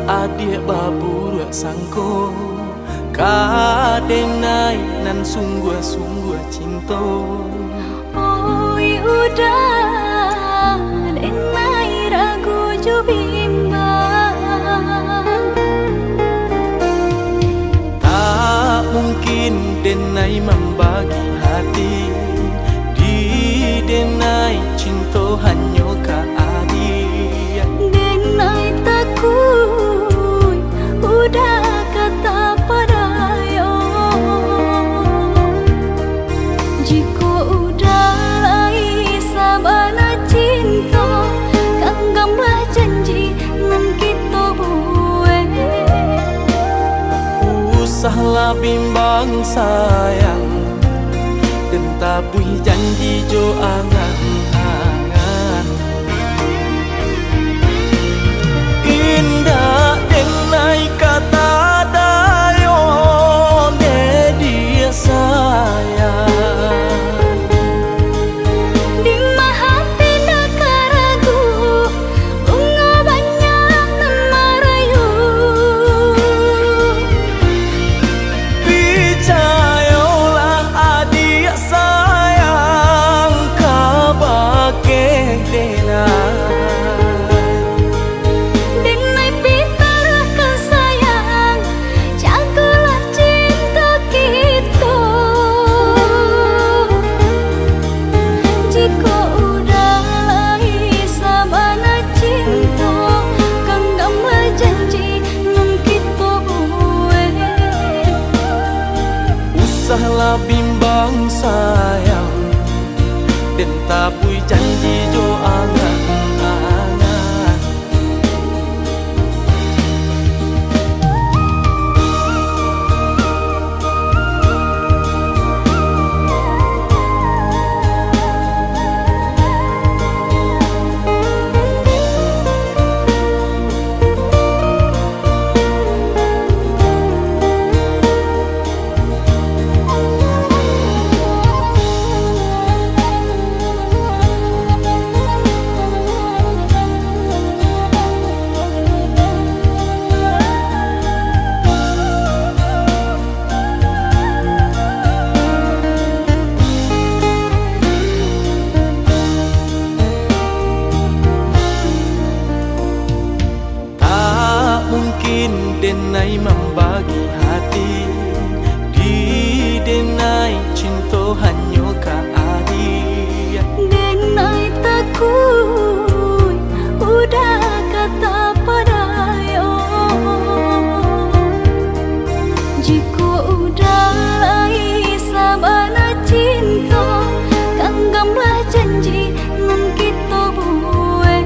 adik babur sangko kadeng nai nan sungguh-sungguh cinta. Oi udah deng nai ragu jo bimbang, tak mungkin denai membagi hati di denai cinta hanya ka adik. denai takut udah kata padayo, jika udah lai sabana cinta genggamlah janji nan kita buat. Usahlah bimbang sayang dan tabui janji jo angan-angan. Indah denai kata dayo ne dia sayang. Di hati nak ragu bunga banyak nan merayu, Percayalah adik sayang kabake denai pitarahkan sayang, jagalah cinta kita. Jika udah lai sabana cinta genggamlah janji nan kita buat. Usahlah bimbang sayang dan tabui janji jo angan-angan. Mungkin denai membagi hati di denai cinta hanya ka adik. denai takut udah kata padayo, jika udah lai sabana cinta genggamlah janji nan kita buat.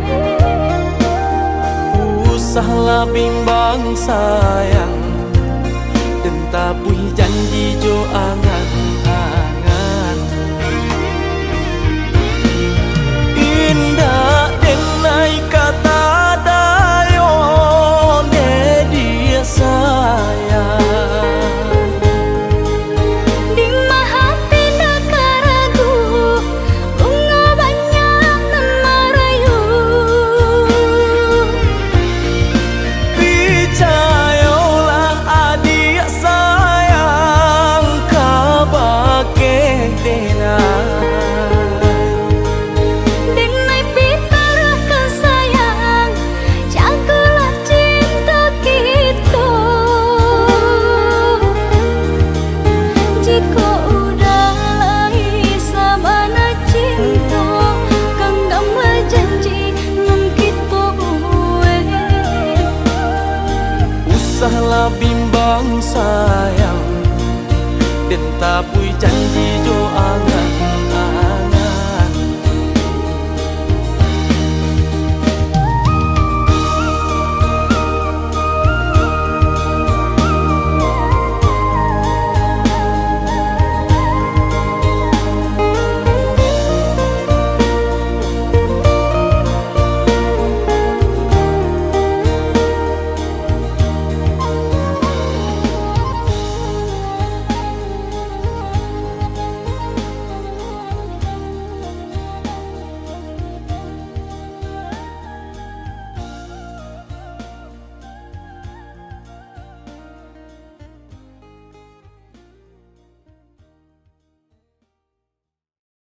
Usahlah bimbang sayang dan tabui janji jo angan-angan. Indah denai kata dayo ne dia sayang. Di hati nak ragu bunga banyak nan merayu, Percayalah adik sayang kabake denai pitarahkan sayang, jagalah cinta kita. Jika udah lai sabana cinta genggamlah janji nan kita buat. Usahlah bimbang sayang dan tabui janji jo angan.